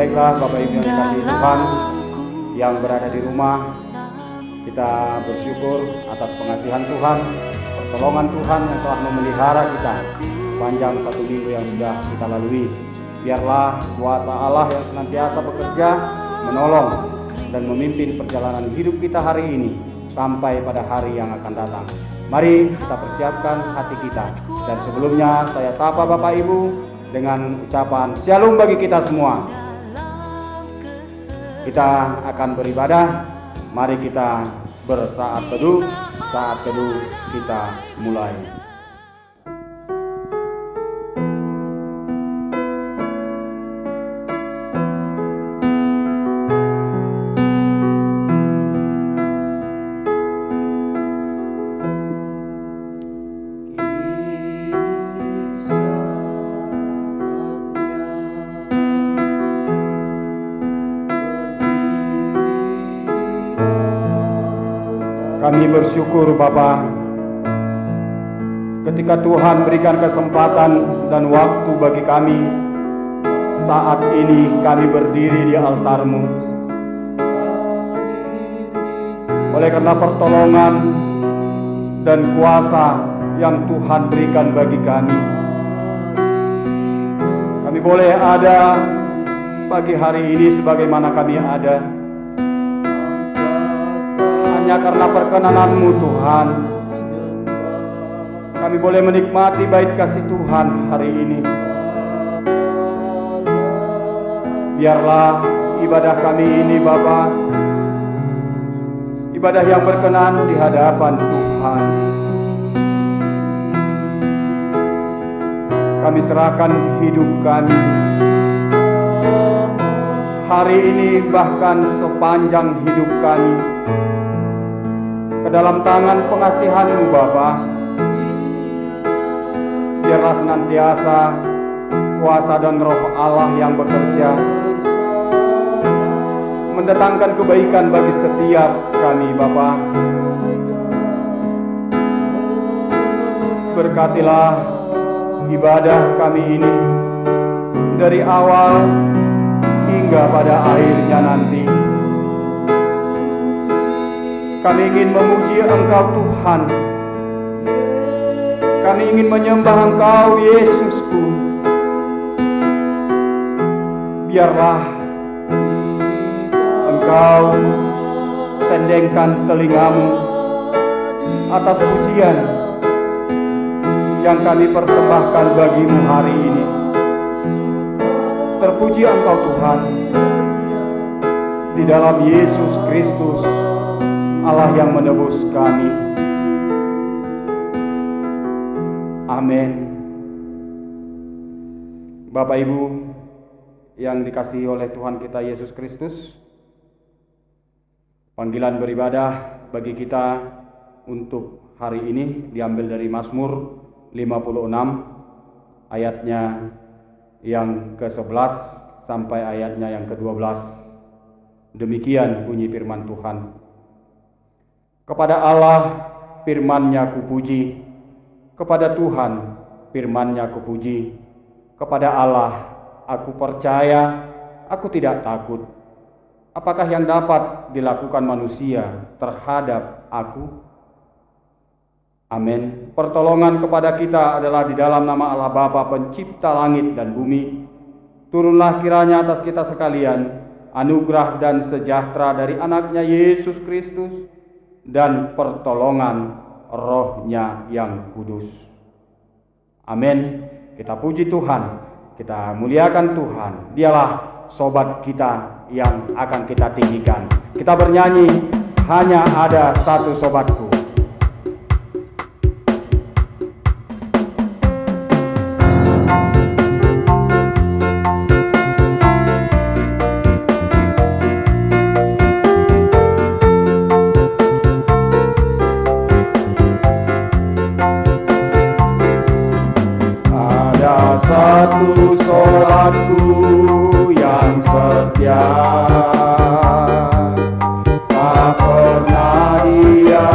Baiklah Bapak Ibu yang dikasihi Tuhan yang berada di rumah, kita bersyukur atas pengasihan Tuhan, pertolongan Tuhan yang telah memelihara kita panjang satu minggu yang sudah kita lalui. Biarlah kuasa Allah yang senantiasa bekerja, menolong dan memimpin perjalanan hidup kita hari ini sampai pada hari yang akan datang. Mari kita persiapkan hati kita. Dan sebelumnya saya sapa Bapak Ibu dengan ucapan Shalom bagi kita semua. Kita akan beribadah. Mari kita bersaat teduh. Saat teduh kita mulai. Kami bersyukur Bapa, ketika Tuhan berikan kesempatan dan waktu bagi kami. Saat ini kami berdiri di altar-Mu. Oleh karena pertolongan dan kuasa yang Tuhan berikan bagi kami, kami boleh ada pagi hari ini sebagaimana kami ada. Hanya karena perkenanan-Mu Tuhan, kami boleh menikmati bait kasih Tuhan hari ini. Biarlah ibadah kami ini Bapa, ibadah yang berkenan di hadapan Tuhan. Kami serahkan hidup kami hari ini, bahkan sepanjang hidup kami, ke dalam tangan pengasihan-Mu Bapa. Biarlah senantiasa kuasa dan roh Allah yang bekerja mendatangkan kebaikan bagi setiap kami Bapa. Berkatilah ibadah kami ini dari awal hingga pada akhirnya nanti. Kami ingin memuji Engkau Tuhan. Kami ingin menyembah Engkau Yesusku. Biarlah Engkau sendengkan telinga-Mu atas pujian yang kami persembahkan bagi-Mu hari ini. Terpuji Engkau Tuhan, di dalam Yesus Kristus Allah yang menebus kami. Amin. Bapak Ibu yang dikasihi oleh Tuhan kita Yesus Kristus, panggilan beribadah bagi kita untuk hari ini diambil dari Mazmur 56 ayatnya yang ke-11 sampai ayatnya yang ke-12. Demikian bunyi firman Tuhan. Kepada Allah firman-Nya kupuji, kepada Tuhan firman-Nya kupuji, kepada Allah aku percaya, aku tidak takut. Apakah yang dapat dilakukan manusia terhadap aku? Amin. Pertolongan kepada kita adalah di dalam nama Allah Bapa pencipta langit dan bumi. Turunlah kiranya atas kita sekalian anugerah dan sejahtera dari anaknya Yesus Kristus dan pertolongan Roh-Nya yang kudus. Amin. Kita puji Tuhan, kita muliakan Tuhan. Dialah sobat kita yang akan kita tinggikan. Kita bernyanyi, hanya ada satu sobatku. Satu solatku yang setia, tak pernah dia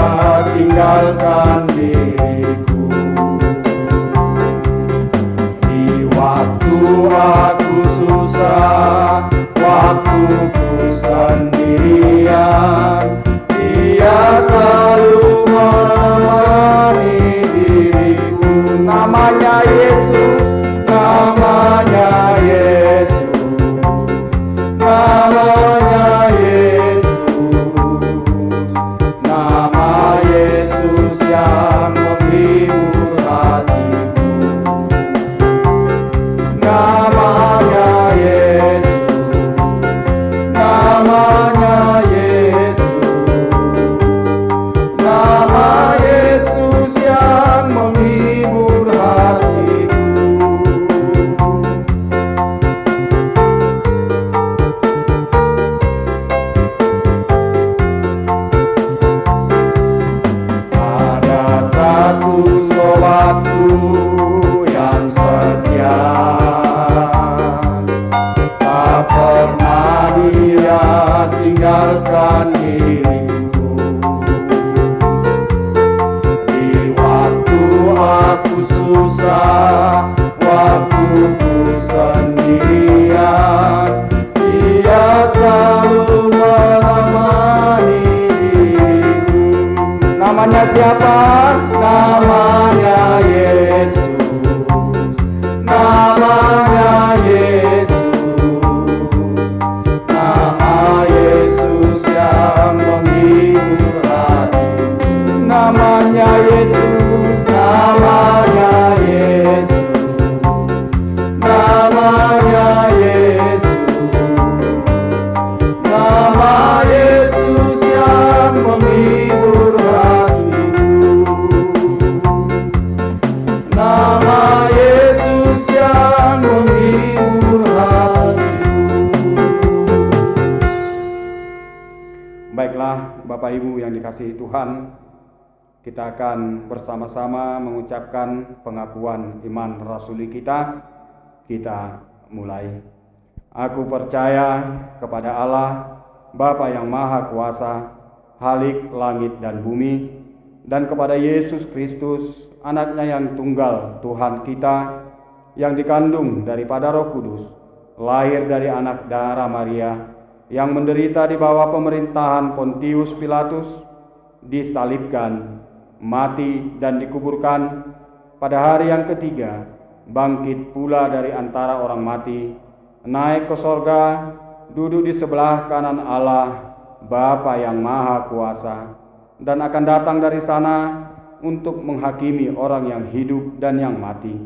Namanya siapa? Namanya Yesus. Namanya Yesus. Nama Yesus yang menghibur hati. Namanya Yesus. Namanya Yesus. Namanya Yesus. Nama Yesus yang menghibur hatiku. Nama Yesus yang menghibur hatiku. Baiklah Bapak Ibu yang dikasihi Tuhan, kita akan bersama-sama mengucapkan pengakuan iman rasuli kita. Kita mulai. Aku percaya kepada Allah, Bapa yang Maha Kuasa, Khalik langit dan bumi, dan kepada Yesus Kristus, Anaknya yang tunggal Tuhan kita, yang dikandung daripada Roh Kudus, lahir dari anak darah Maria, yang menderita di bawah pemerintahan Pontius Pilatus, disalibkan, mati dan dikuburkan, pada hari yang ketiga bangkit pula dari antara orang mati, naik ke sorga, duduk di sebelah kanan Allah, Bapa yang Maha Kuasa, dan akan datang dari sana untuk menghakimi orang yang hidup dan yang mati.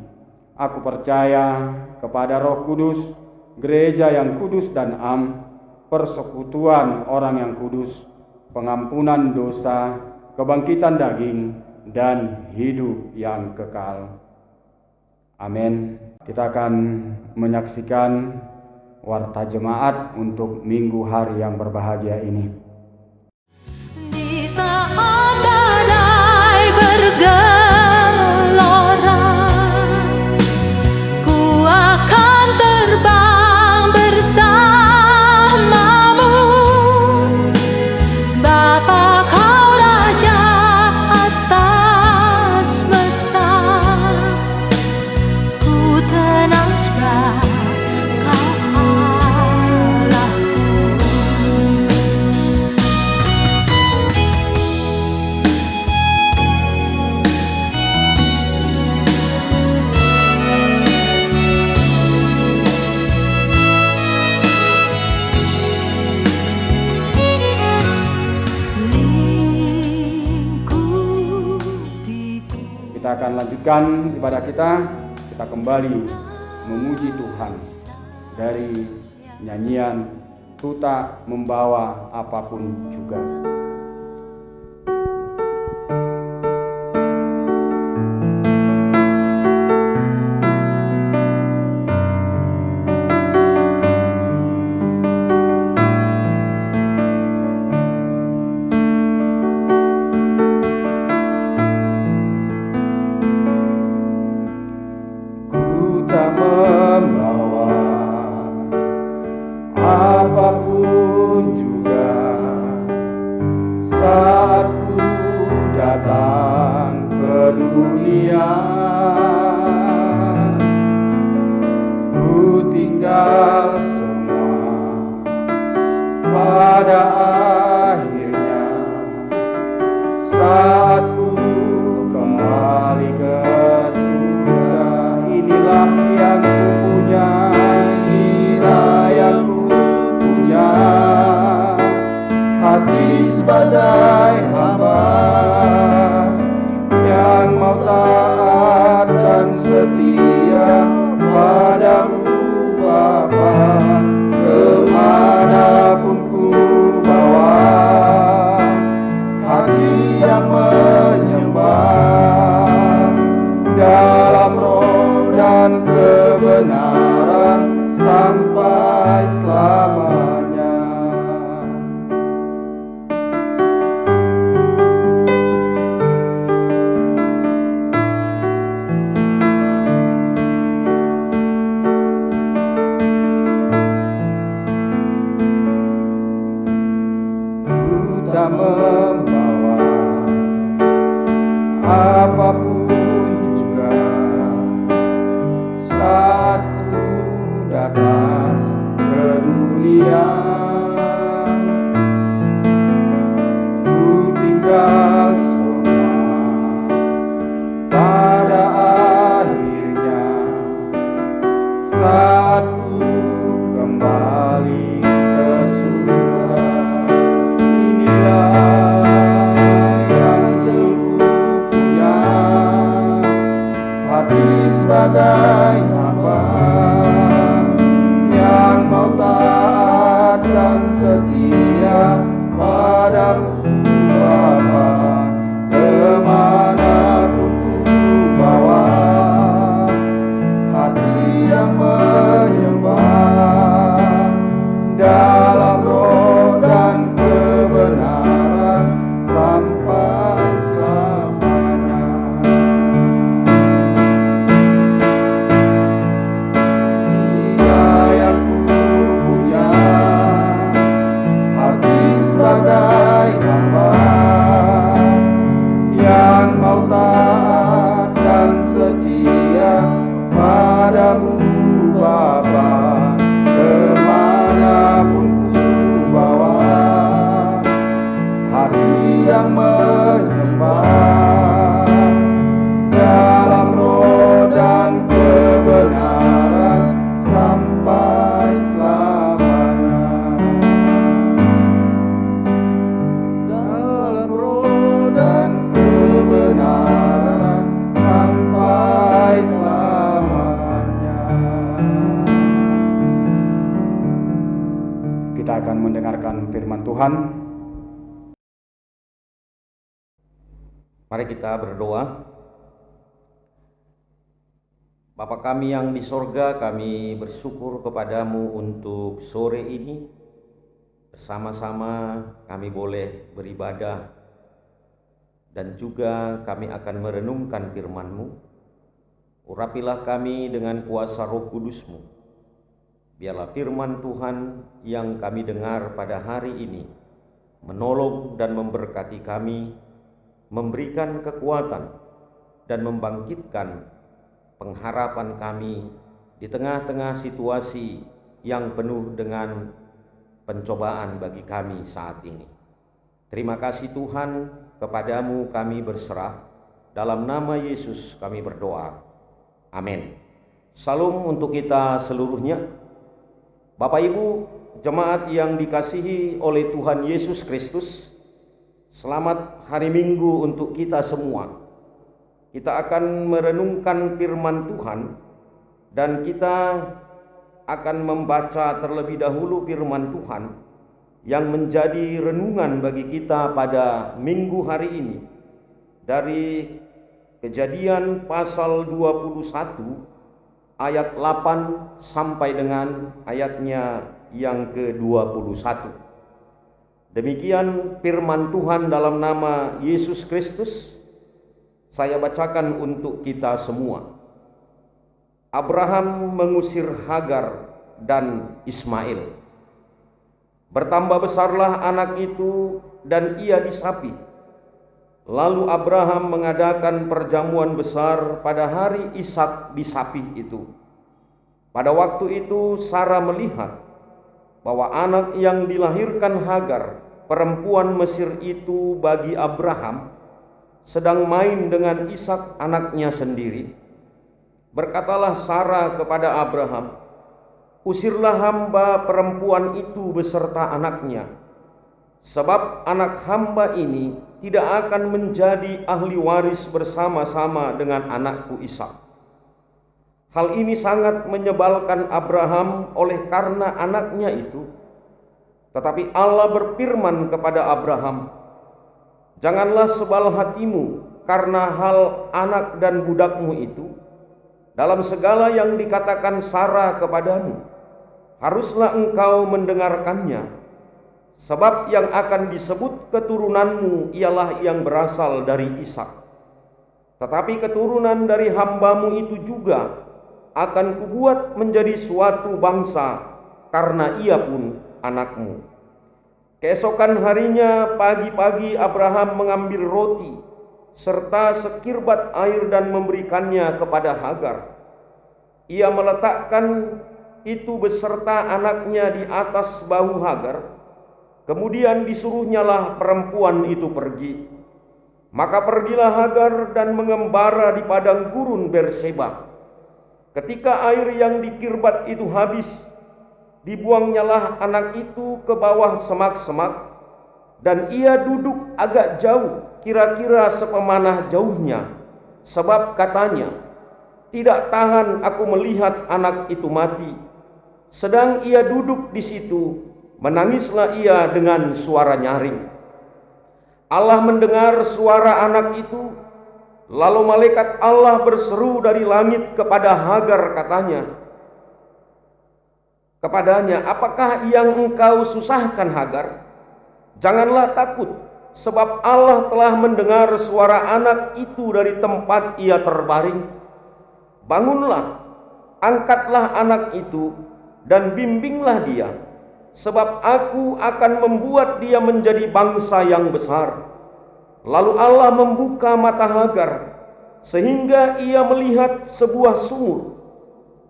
Aku percaya kepada Roh Kudus, gereja yang kudus dan am, persekutuan orang yang kudus, pengampunan dosa, kebangkitan daging, dan hidup yang kekal. Amin. Kita akan menyaksikan warta jemaat untuk minggu hari yang berbahagia ini. Di saat badai bergelora, ku akan terbang bersamamu. Bapa, Kau Raja atas semesta, ku tenang sebab Kau Allahku. Kita akan lanjutkan ibadah kita. Kita kembali memuji Tuhan dari nyanyian "Ku Tak Membawa Apapun Juga". Ku tak membawa apapun juga saat ku datang ke dunia. Ku tinggal semua pada akhirnya saat ku kembali ke surga. Inilah yang ku punya, inilah yang ku punya, hati sebagai hamba yang mau taat dan setia padamu Bapa, kemanapun ku bawa, hati yang menyembah dalam roh dan kebenaran sampai selamanya. Ku tak membawa apapun juga saat ku datang ke dunia. Ku tinggal semua sebagai hamba yang mau taat dan setia padamu Bapa, kemanapun ku bawa, hati yang menyembah dalam roh dan kebenaran sampai selamanya. Inilah yang ku punya, hati sebagai hamba yang mau taat dan setia padamu Bapa, kemanapun ku bawa, hati yang menyembah dalam roh dan kebenaran sampai selamanya. Dalam roh dan kebenaran sampai selamanya. Kita akan mendengarkan firman Tuhan. Mari kita berdoa. Bapa kami yang di sorga, kami bersyukur kepadamu untuk sore ini. Bersama-sama kami boleh beribadah dan juga kami akan merenungkan firman-Mu. Urapilah kami dengan kuasa Roh Kudus-Mu. Biarlah firman Tuhan yang kami dengar pada hari ini menolong dan memberkati kami, memberikan kekuatan dan membangkitkan pengharapan kami di tengah-tengah situasi yang penuh dengan pencobaan bagi kami saat ini. Terima kasih Tuhan, kepadamu kami berserah. Dalam nama Yesus kami berdoa. Amin. Salam untuk kita seluruhnya. Bapak Ibu, jemaat yang dikasihi oleh Tuhan Yesus Kristus, selamat hari Minggu untuk kita semua. Kita akan merenungkan firman Tuhan dan kita akan membaca terlebih dahulu firman Tuhan yang menjadi renungan bagi kita pada minggu hari ini dari Kejadian pasal 21 ayat 8 sampai dengan ayatnya yang ke-21. Demikian firman Tuhan dalam nama Yesus Kristus. Saya bacakan untuk kita semua. Abraham mengusir Hagar dan Ismail. Bertambah besarlah anak itu dan ia disapi. Lalu Abraham mengadakan perjamuan besar pada hari Ishak disapi itu. Pada waktu itu Sarah melihat bahwa anak yang dilahirkan Hagar, perempuan Mesir itu bagi Abraham, sedang main dengan Ishak anaknya sendiri. Berkatalah Sarah kepada Abraham, "Usirlah hamba perempuan itu beserta anaknya, sebab anak hamba ini tidak akan menjadi ahli waris bersama-sama dengan anakku Ishak." Hal ini sangat menyebalkan Abraham oleh karena anaknya itu. Tetapi Allah berfirman kepada Abraham, "Janganlah sebal hatimu karena hal anak dan budakmu itu. Dalam segala yang dikatakan Sarah kepadamu, haruslah engkau mendengarkannya. Sebab yang akan disebut keturunanmu ialah yang berasal dari Ishak. Tetapi keturunan dari hambamu itu juga akan kubuat menjadi suatu bangsa, karena ia pun anakmu." Keesokan harinya pagi-pagi Abraham mengambil roti serta sekirbat air dan memberikannya kepada Hagar. Ia meletakkan itu beserta anaknya di atas bahu Hagar. Kemudian disuruhnyalah perempuan itu pergi. Maka pergilah Hagar dan mengembara di padang gurun Berseba. Ketika air yang dikirbat itu habis, dibuangnyalah anak itu ke bawah semak-semak, dan ia duduk agak jauh, kira-kira sepemanah jauhnya, sebab katanya, tidak tahan aku melihat anak itu mati. Sedang ia duduk di situ, menangislah ia dengan suara nyaring. Allah mendengar suara anak itu, lalu malaikat Allah berseru dari langit kepada Hagar kepadanya, apakah yang engkau susahkan Hagar? Janganlah takut, sebab Allah telah mendengar suara anak itu dari tempat ia terbaring. Bangunlah, angkatlah anak itu, dan bimbinglah dia, sebab aku akan membuat dia menjadi bangsa yang besar. Lalu Allah membuka mata Hagar, sehingga ia melihat sebuah sumur.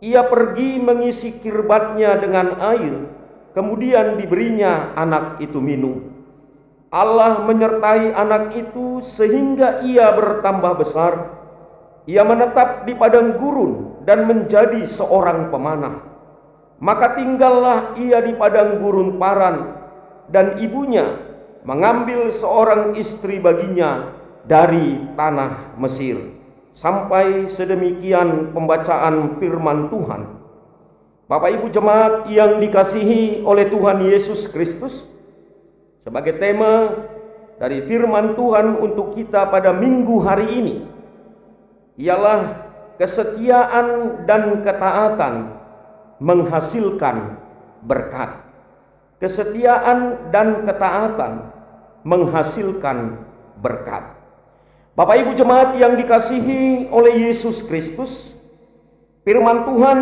Ia pergi mengisi kirbatnya dengan air, kemudian diberinya anak itu minum. Allah menyertai anak itu sehingga ia bertambah besar. Ia menetap di padang gurun dan menjadi seorang pemanah. Maka tinggallah ia di padang gurun Paran, dan ibunya mengambil seorang istri baginya dari tanah Mesir. Sampai sedemikian pembacaan firman Tuhan. Bapak Ibu jemaat yang dikasihi oleh Tuhan Yesus Kristus, sebagai tema dari firman Tuhan untuk kita pada minggu hari ini ialah kesetiaan dan ketaatan menghasilkan berkat. Kesetiaan dan ketaatan menghasilkan berkat. Bapak Ibu jemaat yang dikasihi oleh Yesus Kristus, firman Tuhan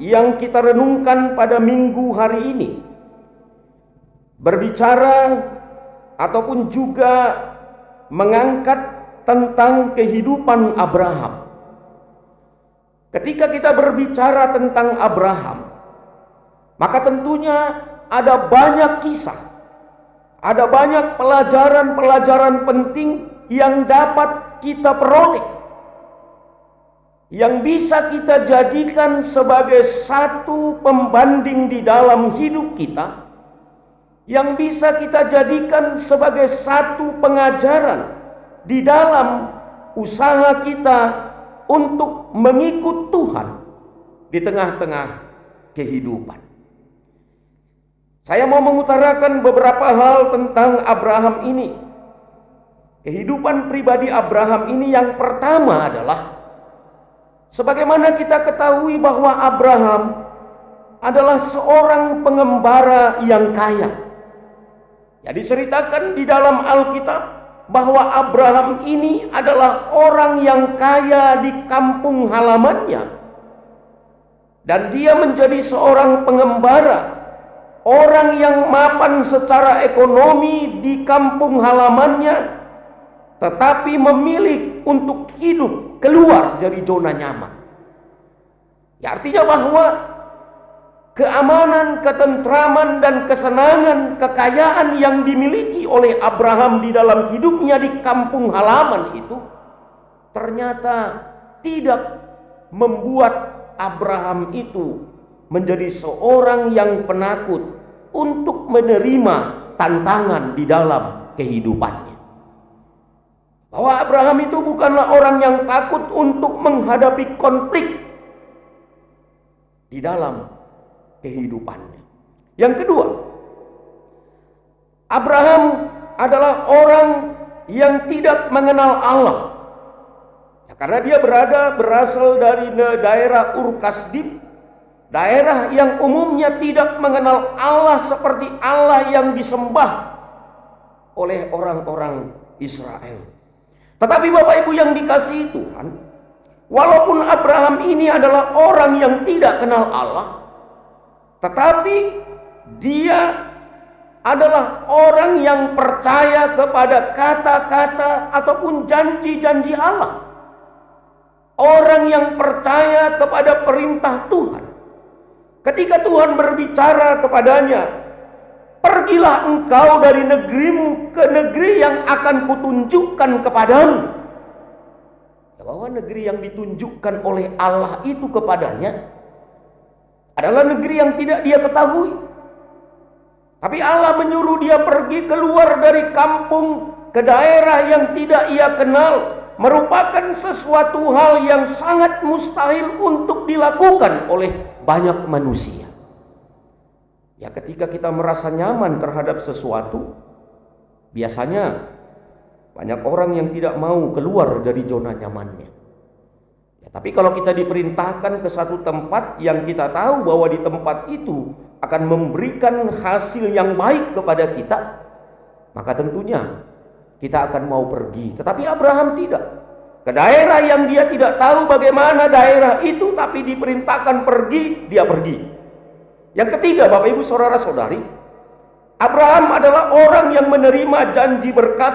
yang kita renungkan pada minggu hari ini berbicara ataupun juga mengangkat tentang kehidupan Abraham. Ketika kita berbicara tentang Abraham, maka tentunya ada banyak kisah, ada banyak pelajaran-pelajaran penting yang dapat kita peroleh, yang bisa kita jadikan sebagai satu pembanding di dalam hidup kita, yang bisa kita jadikan sebagai satu pengajaran di dalam usaha kita untuk mengikut Tuhan di tengah-tengah kehidupan. Saya mau mengutarakan beberapa hal tentang Abraham ini. Kehidupan pribadi Abraham ini yang pertama adalah, sebagaimana kita ketahui bahwa Abraham adalah seorang pengembara yang kaya. Ya, diceritakan di dalam Alkitab bahwa Abraham ini adalah orang yang kaya di kampung halamannya. Dan dia menjadi seorang pengembara, orang yang mapan secara ekonomi di kampung halamannya, tetapi memilih untuk hidup keluar dari zona nyaman. Ya, artinya bahwa keamanan, ketentraman, dan kesenangan, kekayaan yang dimiliki oleh Abraham di dalam hidupnya di kampung halaman itu ternyata tidak membuat Abraham itu menjadi seorang yang penakut untuk menerima tantangan di dalam kehidupannya. Bahwa Abraham itu bukanlah orang yang takut untuk menghadapi konflik di dalam kehidupannya. Yang kedua, Abraham adalah orang yang tidak mengenal Allah. Ya, karena dia berasal dari daerah Ur-Kasdim, daerah yang umumnya tidak mengenal Allah seperti Allah yang disembah oleh orang-orang Israel. Tetapi Bapak Ibu yang dikasihi Tuhan, walaupun Abraham ini adalah orang yang tidak kenal Allah, tetapi dia adalah orang yang percaya kepada kata-kata ataupun janji-janji Allah. Orang yang percaya kepada perintah Tuhan. Ketika Tuhan berbicara kepadanya, pergilah engkau dari negerimu ke negeri yang akan kutunjukkan kepadamu. Ya, bahwa negeri yang ditunjukkan oleh Allah itu kepadanya adalah negeri yang tidak dia ketahui. Tapi Allah menyuruh dia pergi keluar dari kampung ke daerah yang tidak ia kenal, merupakan sesuatu hal yang sangat mustahil untuk dilakukan oleh banyak manusia. Ya, ketika kita merasa nyaman terhadap sesuatu, biasanya banyak orang yang tidak mau keluar dari zona nyamannya. Ya, tapi kalau kita diperintahkan ke satu tempat yang kita tahu bahwa di tempat itu akan memberikan hasil yang baik kepada kita, maka tentunya kita akan mau pergi. Tetapi Abraham tidak. Ke daerah yang dia tidak tahu bagaimana daerah itu, tapi diperintahkan pergi, dia pergi. Yang ketiga, Bapak Ibu Saudara-saudari, Abraham adalah orang yang menerima janji berkat.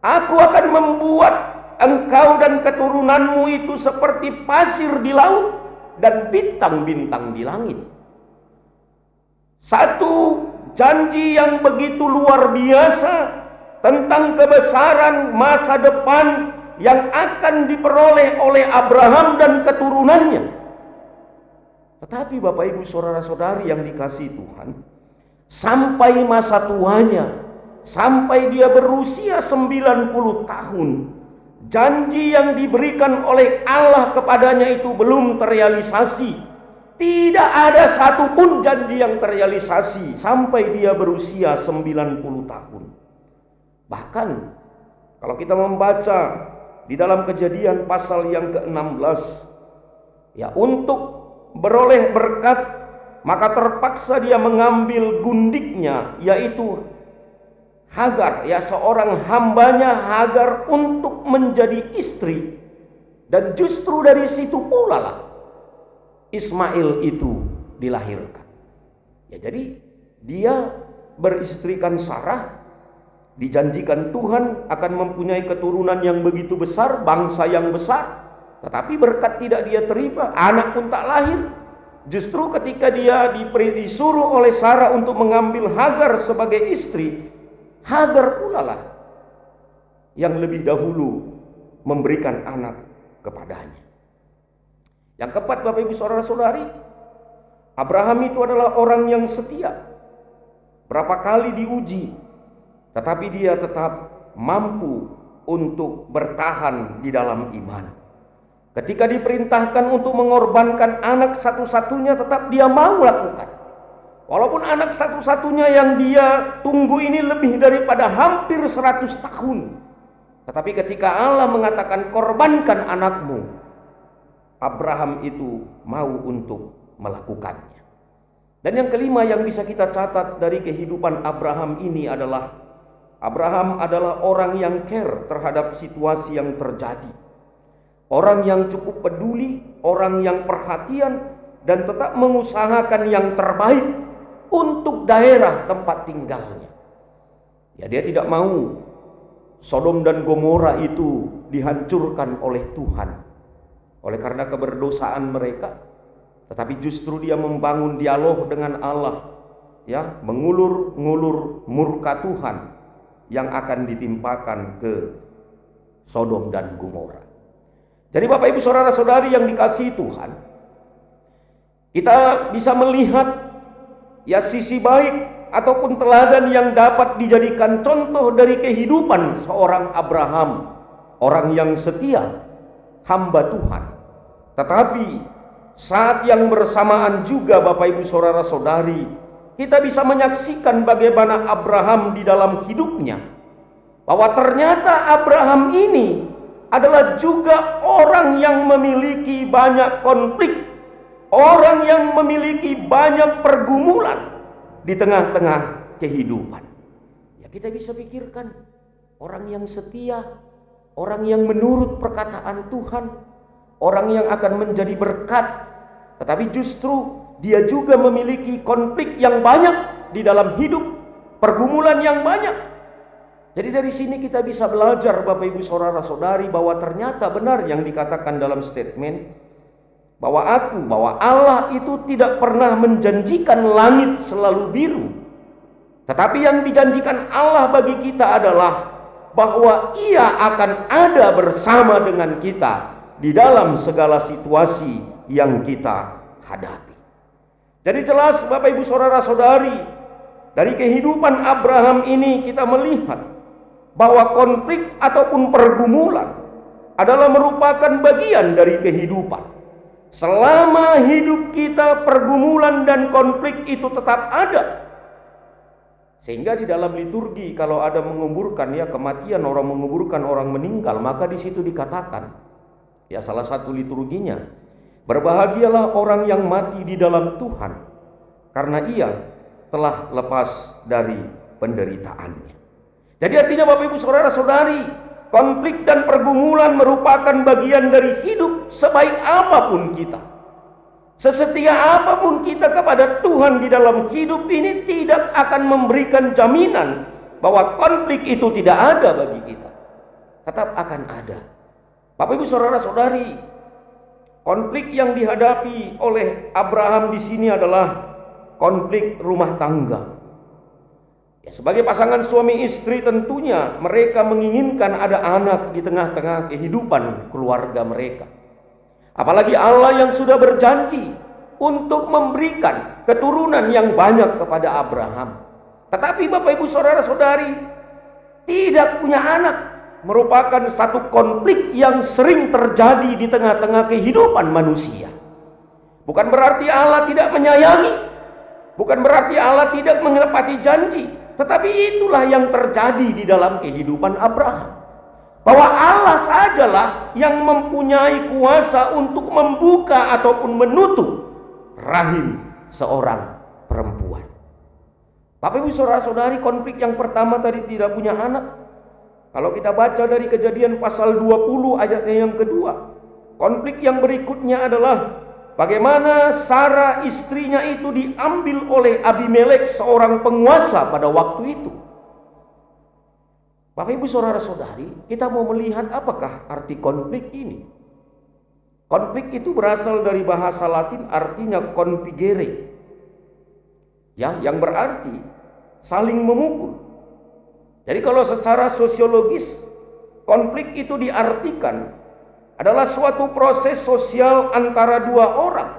Aku akan membuat engkau dan keturunanmu itu seperti pasir di laut dan bintang-bintang di langit. Satu janji yang begitu luar biasa tentang kebesaran masa depan yang akan diperoleh oleh Abraham dan keturunannya. Tetapi Bapak Ibu Saudara-saudari yang dikasihi Tuhan, sampai masa tuanya, sampai dia berusia 90 tahun, janji yang diberikan oleh Allah kepadanya itu belum terrealisasi. Tidak ada satupun janji yang terrealisasi sampai dia berusia 90 tahun. Bahkan kalau kita membaca di dalam Kejadian pasal yang ke-16, ya, untuk beroleh berkat maka terpaksa dia mengambil gundiknya, yaitu Hagar, ya, seorang hambanya Hagar, untuk menjadi istri. Dan justru dari situ pula lah Ismail itu dilahirkan. Ya, jadi dia beristrikan Sarah, dijanjikan Tuhan akan mempunyai keturunan yang begitu besar, bangsa yang besar. Tetapi berkat tidak dia terima, anak pun tak lahir. Justru ketika dia disuruh oleh Sarah untuk mengambil Hagar sebagai istri, Hagar pula lah yang lebih dahulu memberikan anak kepadanya. Yang keempat, Bapak Ibu Saudara-saudari, Abraham itu adalah orang yang setia. Berapa kali diuji, tetapi dia tetap mampu untuk bertahan di dalam iman. Ketika diperintahkan untuk mengorbankan anak satu-satunya, tetap dia mau lakukan. Walaupun anak satu-satunya yang dia tunggu ini lebih daripada hampir 100 tahun. Tetapi ketika Allah mengatakan korbankan anakmu, Abraham itu mau untuk melakukannya. Dan yang kelima yang bisa kita catat dari kehidupan Abraham ini adalah Abraham adalah orang yang care terhadap situasi yang terjadi. Orang yang cukup peduli, orang yang perhatian, dan tetap mengusahakan yang terbaik untuk daerah tempat tinggalnya. Ya, dia tidak mau Sodom dan Gomora itu dihancurkan oleh Tuhan oleh karena keberdosaan mereka, tetapi justru dia membangun dialog dengan Allah, ya, mengulur-ngulur murka Tuhan yang akan ditimpakan ke Sodom dan Gomora. Jadi Bapak Ibu Saudara-saudari yang dikasihi Tuhan, kita bisa melihat, ya, sisi baik ataupun teladan yang dapat dijadikan contoh dari kehidupan seorang Abraham, orang yang setia, hamba Tuhan. Tetapi saat yang bersamaan juga Bapak Ibu Saudara-saudari, kita bisa menyaksikan bagaimana Abraham di dalam hidupnya, bahwa ternyata Abraham ini adalah juga orang yang memiliki banyak konflik, orang yang memiliki banyak pergumulan di tengah-tengah kehidupan. Ya, kita bisa pikirkan orang yang setia, orang yang menurut perkataan Tuhan, orang yang akan menjadi berkat, tetapi justru dia juga memiliki konflik yang banyak di dalam hidup, pergumulan yang banyak. Jadi dari sini kita bisa belajar Bapak Ibu Saudara-saudari bahwa ternyata benar yang dikatakan dalam statement bahwa Allah itu tidak pernah menjanjikan langit selalu biru. Tetapi yang dijanjikan Allah bagi kita adalah bahwa Ia akan ada bersama dengan kita di dalam segala situasi yang kita hadapi. Jadi jelas Bapak Ibu Saudara-saudari, dari kehidupan Abraham ini kita melihat bahwa konflik ataupun pergumulan adalah merupakan bagian dari kehidupan. Selama hidup kita, pergumulan dan konflik itu tetap ada. Sehingga di dalam liturgi kalau ada menguburkan kematian, orang menguburkan orang meninggal, maka di situ dikatakan, salah satu liturginya, berbahagialah orang yang mati di dalam Tuhan, karena ia telah lepas dari penderitaannya. Jadi artinya Bapak Ibu Saudara-saudari, konflik dan pergumulan merupakan bagian dari hidup sebaik apapun kita. Sesetia apapun kita kepada Tuhan di dalam hidup ini tidak akan memberikan jaminan bahwa konflik itu tidak ada bagi kita. Tetap akan ada. Bapak Ibu Saudara-saudari, konflik yang dihadapi oleh Abraham di sini adalah konflik rumah tangga. Sebagai pasangan suami istri tentunya mereka menginginkan ada anak di tengah-tengah kehidupan keluarga mereka. Apalagi Allah yang sudah berjanji untuk memberikan keturunan yang banyak kepada Abraham. Tetapi Bapak Ibu Saudara-saudari, tidak punya anak merupakan satu konflik yang sering terjadi di tengah-tengah kehidupan manusia. Bukan berarti Allah tidak menyayangi, bukan berarti Allah tidak menepati janji, tetapi itulah yang terjadi di dalam kehidupan Abraham. Bahwa Allah sajalah yang mempunyai kuasa untuk membuka ataupun menutup rahim seorang perempuan. Bapak Ibu Saudara-saudari, konflik yang pertama tadi tidak punya anak. Kalau kita baca dari Kejadian pasal 20 ayatnya yang kedua, konflik yang berikutnya adalah bagaimana Sarah istrinya itu diambil oleh Abimelek, seorang penguasa pada waktu itu. Bapak Ibu Saudara-saudari, kita mau melihat apakah arti konflik ini. Konflik itu berasal dari bahasa Latin, artinya configere, yang berarti saling memukul. Jadi kalau secara sosiologis, konflik itu diartikan adalah suatu proses sosial antara dua orang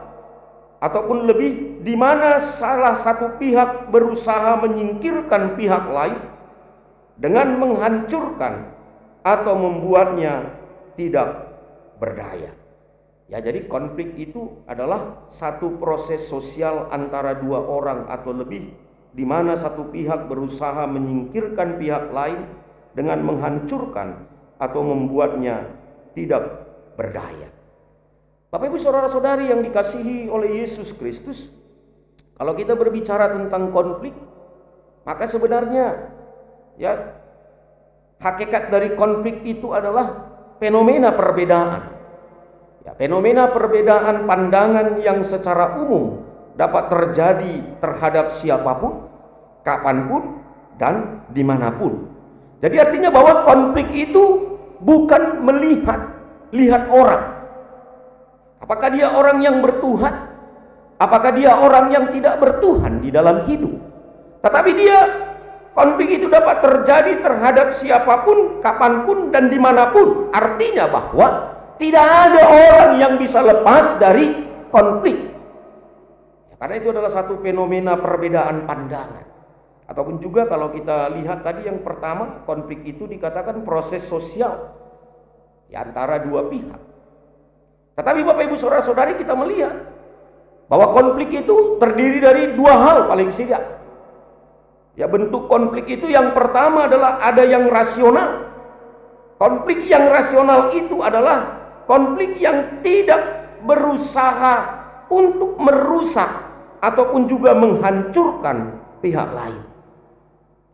ataupun lebih, di mana salah satu pihak berusaha menyingkirkan pihak lain dengan menghancurkan atau membuatnya tidak berdaya. Jadi konflik itu adalah satu proses sosial antara dua orang atau lebih, di mana satu pihak berusaha menyingkirkan pihak lain dengan menghancurkan atau membuatnya tidak berdaya. Bapak Ibu Saudara-saudari yang dikasihi oleh Yesus Kristus, kalau kita berbicara tentang konflik, maka sebenarnya hakikat dari konflik itu adalah fenomena perbedaan. Fenomena perbedaan pandangan yang secara umum dapat terjadi terhadap siapapun, kapanpun, dan dimanapun. Jadi artinya bahwa konflik itu bukan lihat orang. Apakah dia orang yang bertuhan? Apakah dia orang yang tidak bertuhan di dalam hidup? Tetapi konflik itu dapat terjadi terhadap siapapun, kapanpun, dan dimanapun. Artinya bahwa tidak ada orang yang bisa lepas dari konflik. Karena itu adalah satu fenomena perbedaan pandangan. Ataupun juga kalau kita lihat tadi yang pertama, konflik itu dikatakan proses sosial antara dua pihak. Tetapi Bapak Ibu Saudara-saudari, kita melihat bahwa konflik itu terdiri dari dua hal paling tidak. Bentuk konflik itu yang pertama adalah ada yang rasional. Konflik yang rasional itu adalah konflik yang tidak berusaha untuk merusak ataupun juga menghancurkan pihak lain.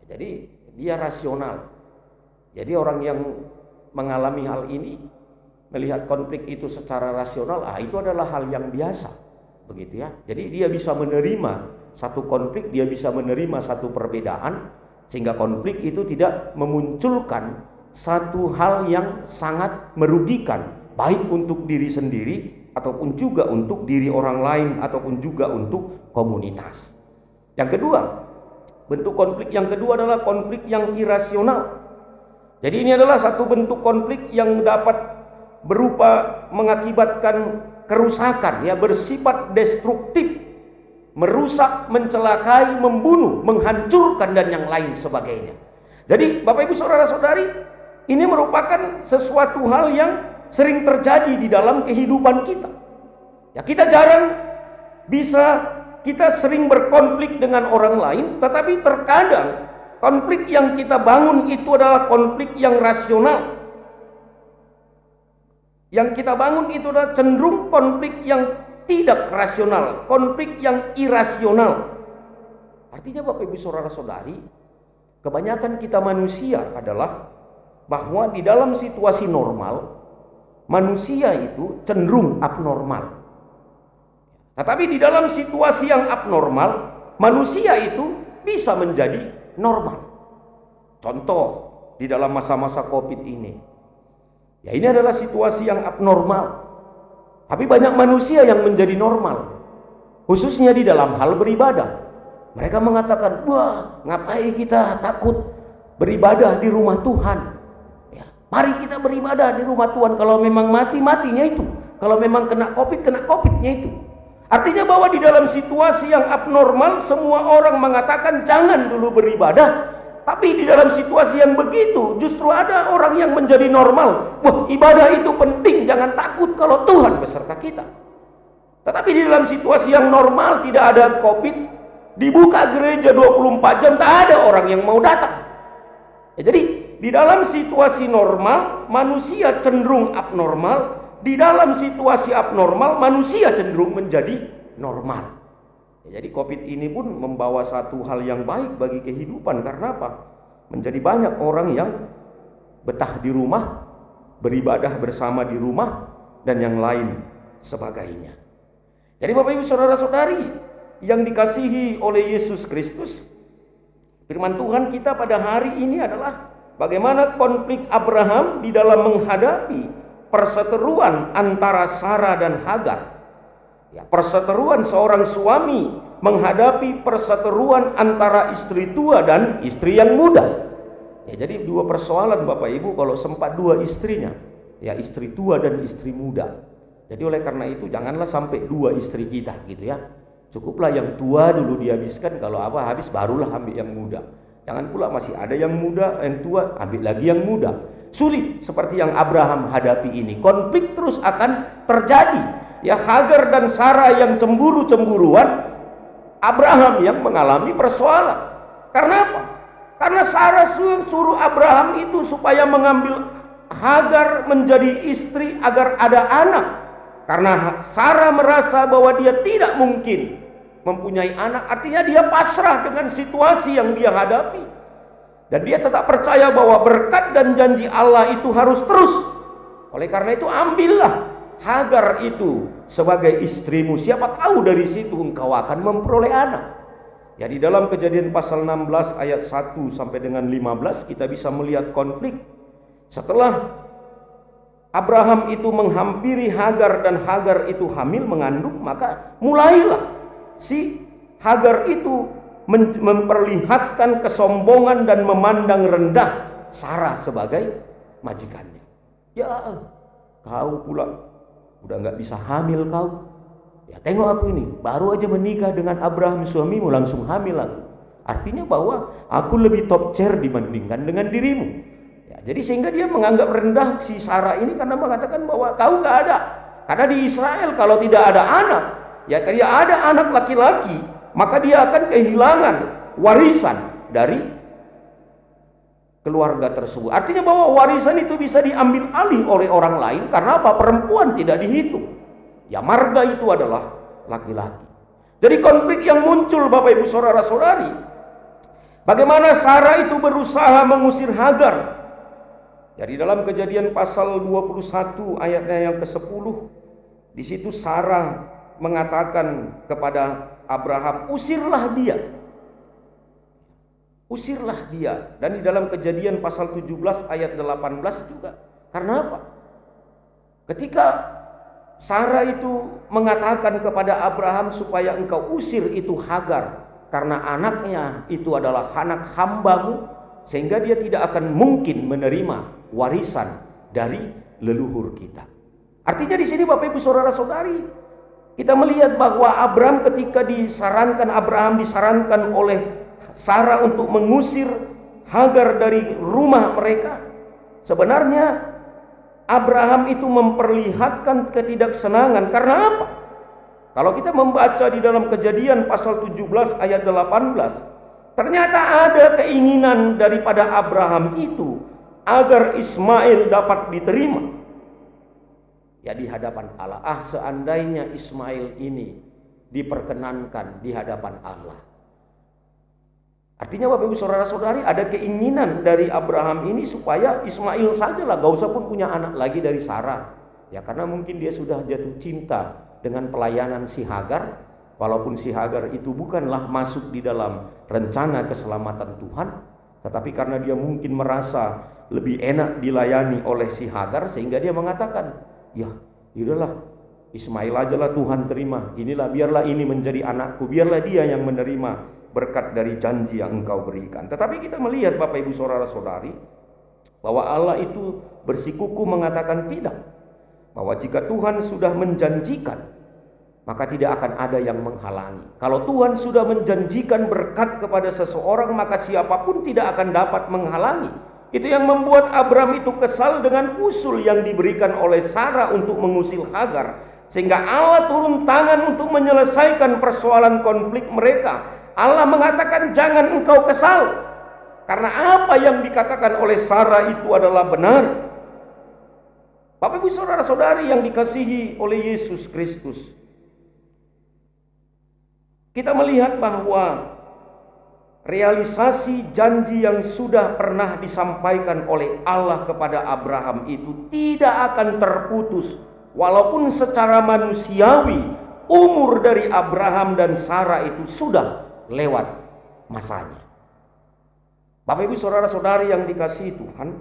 Jadi dia rasional. Jadi orang yang mengalami hal ini, melihat konflik itu secara rasional, itu adalah hal yang biasa, begitu ya. Jadi dia bisa menerima satu konflik, dia bisa menerima satu perbedaan, sehingga konflik itu tidak memunculkan satu hal yang sangat merugikan, baik untuk diri sendiri ataupun juga untuk diri orang lain ataupun juga untuk komunitas. Yang kedua, bentuk konflik yang kedua adalah konflik yang irasional. Jadi ini adalah satu bentuk konflik yang dapat berupa mengakibatkan kerusakan, bersifat destruktif, merusak, mencelakai, membunuh, menghancurkan dan yang lain sebagainya. Jadi Bapak Ibu Saudara-saudari, ini merupakan sesuatu hal yang sering terjadi di dalam kehidupan kita. Ya, kita sering berkonflik dengan orang lain, tetapi terkadang konflik yang kita bangun itu adalah konflik yang rasional. Yang kita bangun itu adalah cenderung konflik yang tidak rasional, konflik yang irasional. Artinya Bapak Ibu Saudara-saudari, kebanyakan kita manusia adalah bahwa di dalam situasi normal, manusia itu cenderung abnormal. Tetapi di dalam situasi yang abnormal, manusia itu bisa menjadi normal. Contoh, di dalam masa-masa COVID ini. Ya, ini adalah situasi yang abnormal. Tapi banyak manusia yang menjadi normal. Khususnya di dalam hal beribadah. Mereka mengatakan, wah, ngapain kita takut beribadah di rumah Tuhan? Ya, mari kita beribadah di rumah Tuhan. Kalau memang mati, matinya itu. Kalau memang kena COVID, kena COVID-nya itu. Artinya bahwa di dalam situasi yang abnormal, semua orang mengatakan jangan dulu beribadah. Tapi di dalam situasi yang begitu, justru ada orang yang menjadi normal. Wah, ibadah itu penting, jangan takut kalau Tuhan beserta kita. Tetapi di dalam situasi yang normal, tidak ada COVID, dibuka gereja 24 jam, tak ada orang yang mau datang. Ya, jadi di dalam situasi normal, manusia cenderung abnormal. Di dalam situasi abnormal, manusia cenderung menjadi normal. Ya, jadi COVID ini pun membawa satu hal yang baik bagi kehidupan. Karena apa? Menjadi banyak orang yang betah di rumah, beribadah bersama di rumah, dan yang lain sebagainya. Jadi Bapak Ibu Saudara-saudari yang dikasihi oleh Yesus Kristus, firman Tuhan kita pada hari ini adalah bagaimana konflik Abraham di dalam menghadapi perseteruan antara Sarah dan Hagar. Ya, perseteruan seorang suami menghadapi perseteruan antara istri tua dan istri yang muda. Ya, jadi dua persoalan Bapak Ibu kalau sempat dua istrinya, ya istri tua dan istri muda. Jadi oleh karena itu janganlah sampai dua istri kita gitu ya. Cukuplah yang tua dulu dihabiskan, kalau apa habis barulah ambil yang muda. Jangan pula masih ada yang muda, yang tua ambil lagi yang muda. Sulit seperti yang Abraham hadapi ini. Konflik terus akan terjadi. Ya, Hagar dan Sarah yang cemburu-cemburuan, Abraham yang mengalami persoalan. Karena apa? Karena Sarah suruh Abraham itu supaya mengambil Hagar menjadi istri agar ada anak. Karena Sarah merasa bahwa dia tidak mungkin mempunyai anak, artinya dia pasrah dengan situasi yang dia hadapi. Dan dia tetap percaya bahwa berkat dan janji Allah itu harus terus. Oleh karena itu ambillah Hagar itu sebagai istrimu. Siapa tahu dari situ engkau akan memperoleh anak. Ya, di dalam Kejadian pasal 16 ayat 1 sampai dengan 15 kita bisa melihat konflik. Setelah Abraham itu menghampiri Hagar dan Hagar itu hamil mengandung, maka mulailah si Hagar itu memperlihatkan kesombongan dan memandang rendah Sarah sebagai majikannya. Ya, kau pula udah nggak bisa hamil kau. Ya, tengok aku ini, baru aja menikah dengan Abraham suamimu langsung hamil aku. Artinya bahwa aku lebih top chair dibandingkan dengan dirimu. Ya, jadi sehingga dia menganggap rendah si Sarah ini karena mengatakan bahwa kau nggak ada. Karena di Israel kalau tidak ada anak, ya dia ada anak laki-laki, maka dia akan kehilangan warisan dari keluarga tersebut. Artinya bahwa warisan itu bisa diambil alih oleh orang lain. Karena apa? Perempuan tidak dihitung. Ya, marga itu adalah laki-laki. Jadi konflik yang muncul Bapak Ibu Saudara-saudari, bagaimana Sarah itu berusaha mengusir Hagar. Jadi dalam Kejadian pasal 21 ayatnya yang ke-10, di situ Sarah mengatakan kepada Abraham, usirlah dia. Usirlah dia. Dan di dalam Kejadian pasal 17 ayat 18 juga. Karena apa? Ketika Sarah itu mengatakan kepada Abraham supaya engkau usir itu Hagar, karena anaknya itu adalah anak hambamu, sehingga dia tidak akan mungkin menerima warisan dari leluhur kita. Artinya di sini Bapak Ibu Saudara-saudari, kita melihat bahwa Abraham ketika Abraham disarankan oleh Sarah untuk mengusir Hagar dari rumah mereka. Sebenarnya Abraham itu memperlihatkan ketidaksenangan. Karena apa? Kalau kita membaca di dalam Kejadian pasal 17 ayat 18, ternyata ada keinginan daripada Abraham itu agar Ismail dapat diterima ya di hadapan Allah. Seandainya Ismail ini diperkenankan di hadapan Allah. Artinya Bapak Ibu Saudara-saudari, ada keinginan dari Abraham ini supaya Ismail sajalah, gak usah pun punya anak lagi dari Sarah. Ya karena mungkin dia sudah jatuh cinta dengan pelayanan si Hagar. Walaupun si Hagar itu bukanlah masuk di dalam rencana keselamatan Tuhan, tetapi karena dia mungkin merasa lebih enak dilayani oleh si Hagar, sehingga dia mengatakan, ya yaudahlah, Ismail aja lah Tuhan terima. Inilah, biarlah ini menjadi anakku, biarlah dia yang menerima berkat dari janji yang engkau berikan. Tetapi kita melihat Bapak Ibu Saudara-saudari, bahwa Allah itu bersikukuh mengatakan tidak. Bahwa jika Tuhan sudah menjanjikan, maka tidak akan ada yang menghalangi. Kalau Tuhan sudah menjanjikan berkat kepada seseorang, maka siapapun tidak akan dapat menghalangi. Itu yang membuat Abraham itu kesal dengan usul yang diberikan oleh Sarah untuk mengusir Hagar. Sehingga Allah turun tangan untuk menyelesaikan persoalan konflik mereka. Allah mengatakan jangan engkau kesal, karena apa yang dikatakan oleh Sarah itu adalah benar. Bapak Ibu Saudara-saudari yang dikasihi oleh Yesus Kristus, kita melihat bahwa realisasi janji yang sudah pernah disampaikan oleh Allah kepada Abraham itu tidak akan terputus. Walaupun secara manusiawi umur dari Abraham dan Sarah itu sudah lewat masanya. Bapak Ibu Saudara-saudari yang dikasihi Tuhan,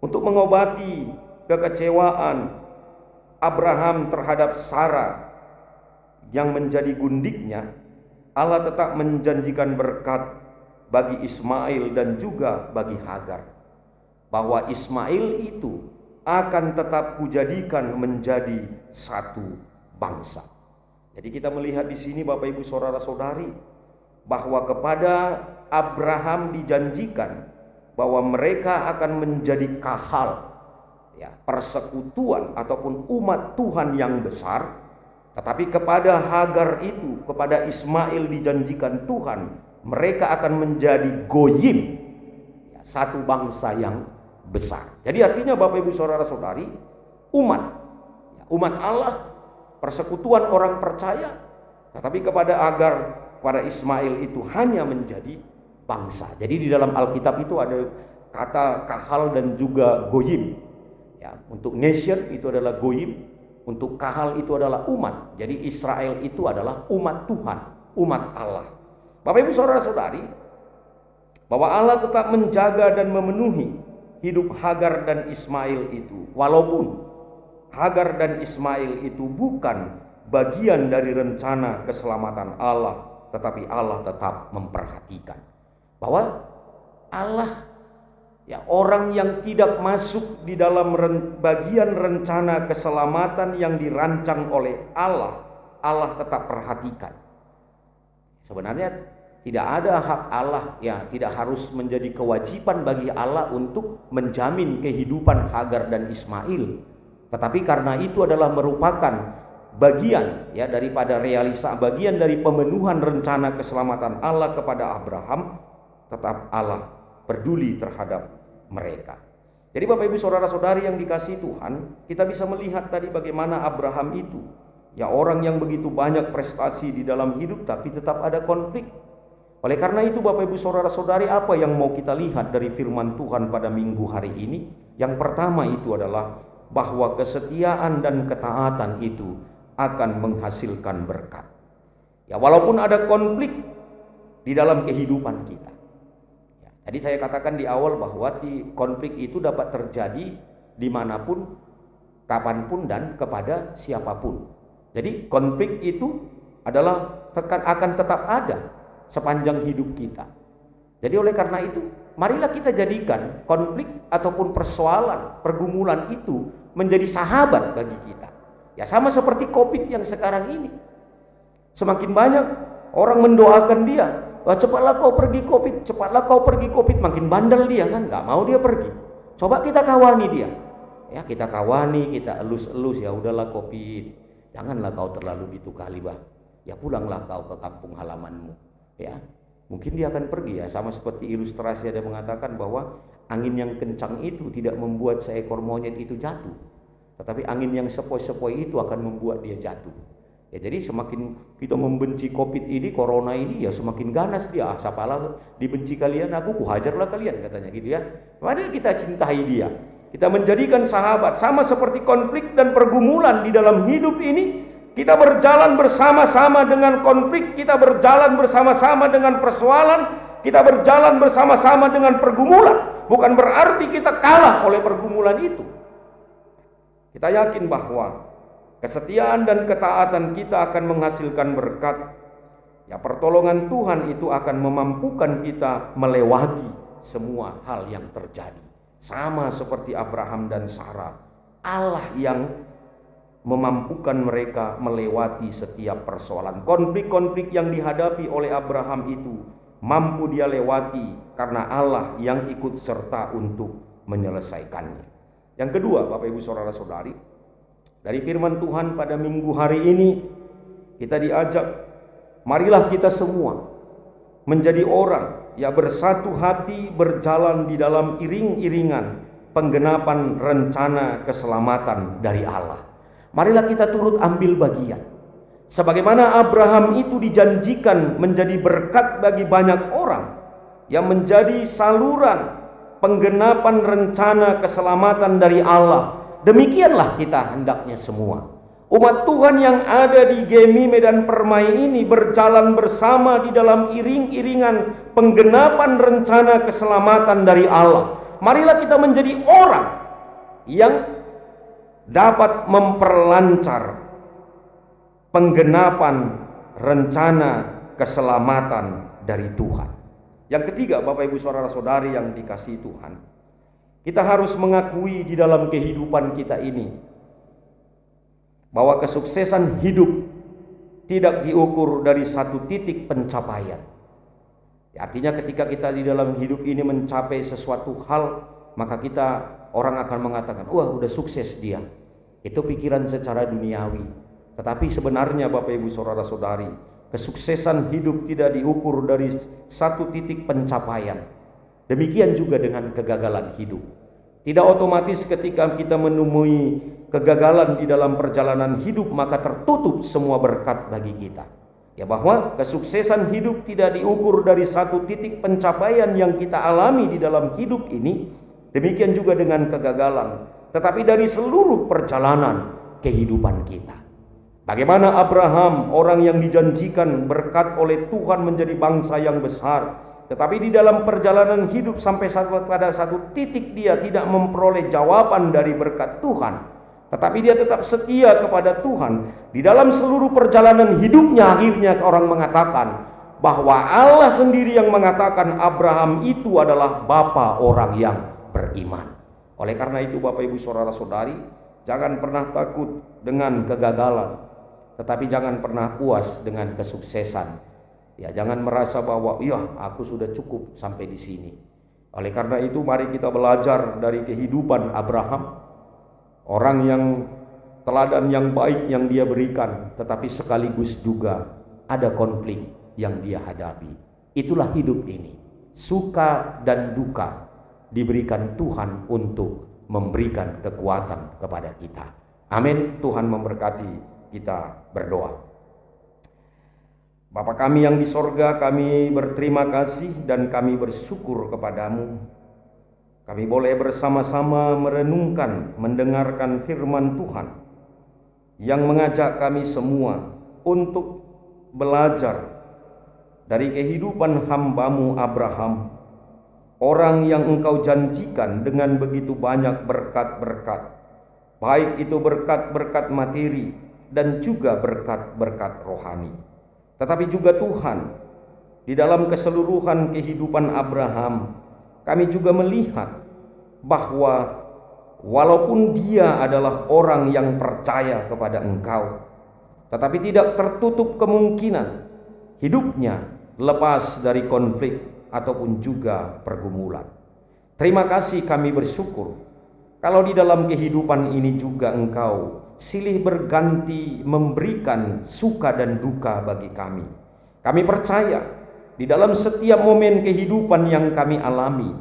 untuk mengobati kekecewaan Abraham terhadap Sarah yang menjadi gundiknya, Allah tetap menjanjikan berkat bagi Ismail dan juga bagi Hagar, bahwa Ismail itu akan tetap kujadikan menjadi satu bangsa. Jadi kita melihat di sini Bapak Ibu Saudara-saudari, bahwa kepada Abraham dijanjikan bahwa mereka akan menjadi kahal, ya, persekutuan ataupun umat Tuhan yang besar. Tetapi kepada Hagar itu, kepada Ismail dijanjikan Tuhan, mereka akan menjadi goyim, ya, satu bangsa yang besar. Jadi artinya Bapak Ibu Saudara-saudari, umat Allah, persekutuan orang percaya. Tetapi kepada Hagar, pada Ismail itu hanya menjadi bangsa. Jadi di dalam Alkitab itu ada kata kahal dan juga goyim. Ya, untuk nation itu adalah goyim, untuk kahal itu adalah umat. Jadi Israel itu adalah umat Tuhan, umat Allah. Bapak Ibu Saudara-saudari, bahwa Allah tetap menjaga dan memenuhi hidup Hagar dan Ismail itu, walaupun Hagar dan Ismail itu bukan bagian dari rencana keselamatan Allah, tetapi Allah tetap memperhatikan bahwa Allah, ya, orang yang tidak masuk di dalam bagian rencana keselamatan yang dirancang oleh Allah, Allah tetap perhatikan. Sebenarnya tidak ada hak Allah, ya, tidak harus menjadi kewajiban bagi Allah untuk menjamin kehidupan Hagar dan Ismail. Tetapi karena itu adalah merupakan bagian, ya, daripada bagian dari pemenuhan rencana keselamatan Allah kepada Abraham, tetap Allah peduli terhadap mereka. Jadi Bapak Ibu Saudara-saudari yang dikasihi Tuhan, kita bisa melihat tadi bagaimana Abraham itu, ya, orang yang begitu banyak prestasi di dalam hidup tapi tetap ada konflik. Oleh karena itu Bapak Ibu Saudara-saudari, apa yang mau kita lihat dari firman Tuhan pada minggu hari ini? Yang pertama itu adalah bahwa kesetiaan dan ketaatan itu akan menghasilkan berkat. Ya, walaupun ada konflik di dalam kehidupan kita. Ya, tadi saya katakan di awal bahwa konflik itu dapat terjadi dimanapun, kapanpun, dan kepada siapapun. Jadi konflik itu akan tetap ada sepanjang hidup kita. Jadi oleh karena itu, marilah kita jadikan konflik ataupun persoalan, pergumulan itu menjadi sahabat bagi kita. Ya, sama seperti COVID yang sekarang ini. Semakin banyak orang mendoakan dia, "Wah, cepatlah kau pergi COVID, cepatlah kau pergi COVID." Makin bandel dia kan, nggak mau dia pergi. Coba kita kawani dia. Ya, kita kawani, kita elus-elus, ya udahlah COVID. Janganlah kau terlalu gitu kali, bah. Ya pulanglah kau ke kampung halamanmu. Ya, mungkin dia akan pergi ya. Sama seperti ilustrasi ada mengatakan bahwa angin yang kencang itu tidak membuat seekor monyet itu jatuh, tetapi angin yang sepoi-sepoi itu akan membuat dia jatuh. Ya, jadi semakin kita membenci COVID ini, corona ini, ya semakin ganas dia. Ah, sapalah dibenci kalian, aku kuhajarlah kalian, katanya gitu ya. Padahal kita cintai dia. Kita menjadikan sahabat, sama seperti konflik dan pergumulan di dalam hidup ini. Kita berjalan bersama-sama dengan konflik, kita berjalan bersama-sama dengan persoalan, kita berjalan bersama-sama dengan pergumulan. Bukan berarti kita kalah oleh pergumulan itu. Kita yakin bahwa kesetiaan dan ketaatan kita akan menghasilkan berkat. Ya, pertolongan Tuhan itu akan memampukan kita melewati semua hal yang terjadi. Sama seperti Abraham dan Sarah, Allah yang memampukan mereka melewati setiap persoalan. Konflik-konflik yang dihadapi oleh Abraham itu mampu dia lewati karena Allah yang ikut serta untuk menyelesaikannya. Yang kedua, Bapak Ibu Saudara-saudari, dari firman Tuhan pada minggu hari ini kita diajak, marilah kita semua menjadi orang yang bersatu hati berjalan di dalam iring-iringan penggenapan rencana keselamatan dari Allah. Marilah kita turut ambil bagian. Sebagaimana Abraham itu dijanjikan menjadi berkat bagi banyak orang, yang menjadi saluran penggenapan rencana keselamatan dari Allah. Demikianlah kita hendaknya semua. Umat Tuhan yang ada di Gemi Medan Permai ini berjalan bersama di dalam iring-iringan penggenapan rencana keselamatan dari Allah. Marilah kita menjadi orang yang dapat memperlancar penggenapan rencana keselamatan dari Tuhan. Yang ketiga, Bapak Ibu Saudara-saudari yang dikasihi Tuhan, kita harus mengakui di dalam kehidupan kita ini bahwa kesuksesan hidup tidak diukur dari satu titik pencapaian. Artinya ketika kita di dalam hidup ini mencapai sesuatu hal, maka orang akan mengatakan, wah udah sukses dia. Itu pikiran secara duniawi. Tetapi sebenarnya Bapak Ibu Saudara-saudari, kesuksesan hidup tidak diukur dari satu titik pencapaian. Demikian juga dengan kegagalan hidup. Tidak otomatis ketika kita menemui kegagalan di dalam perjalanan hidup maka tertutup semua berkat bagi kita. Ya, bahwa kesuksesan hidup tidak diukur dari satu titik pencapaian yang kita alami di dalam hidup ini. Demikian juga dengan kegagalan, tetapi dari seluruh perjalanan kehidupan kita. Bagaimana Abraham, orang yang dijanjikan berkat oleh Tuhan menjadi bangsa yang besar, tetapi di dalam perjalanan hidup sampai pada satu titik dia tidak memperoleh jawaban dari berkat Tuhan. Tetapi dia tetap setia kepada Tuhan. Di dalam seluruh perjalanan hidupnya akhirnya orang mengatakan bahwa Allah sendiri yang mengatakan Abraham itu adalah bapa orang yang beriman. Oleh karena itu Bapak Ibu Saudara-saudari, jangan pernah takut dengan kegagalan, tetapi jangan pernah puas dengan kesuksesan. Ya, jangan merasa bahwa iya aku sudah cukup sampai di sini. Oleh karena itu mari kita belajar dari kehidupan Abraham, orang yang teladan yang baik yang dia berikan, tetapi sekaligus juga ada konflik yang dia hadapi. Itulah hidup ini, suka dan duka diberikan Tuhan untuk memberikan kekuatan kepada kita. Amin. Tuhan memberkati, kita berdoa. Bapa kami yang di sorga, kami berterima kasih dan kami bersyukur kepadamu. Kami boleh bersama-sama merenungkan, mendengarkan firman Tuhan yang mengajak kami semua untuk belajar dari kehidupan hamba-Mu Abraham, orang yang Engkau janjikan dengan begitu banyak berkat-berkat, baik itu berkat-berkat materi dan juga berkat-berkat rohani. Tetapi juga Tuhan, di dalam keseluruhan kehidupan Abraham, kami juga melihat bahwa walaupun dia adalah orang yang percaya kepada Engkau, tetapi tidak tertutup kemungkinan hidupnya lepas dari konflik ataupun juga pergumulan. Terima kasih, kami bersyukur kalau di dalam kehidupan ini juga Engkau silih berganti memberikan suka dan duka bagi kami. Kami percaya di dalam setiap momen kehidupan yang kami alami,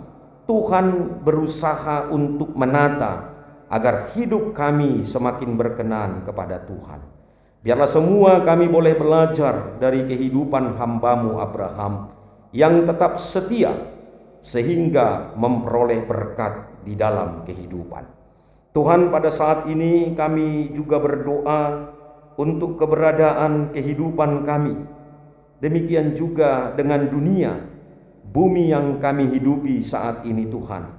Tuhan berusaha untuk menata agar hidup kami semakin berkenan kepada Tuhan. Biarlah semua kami boleh belajar dari kehidupan hamba-Mu Abraham yang tetap setia sehingga memperoleh berkat di dalam kehidupan. Tuhan, pada saat ini kami juga berdoa untuk keberadaan kehidupan kami. Demikian juga dengan dunia, bumi yang kami hidupi saat ini Tuhan.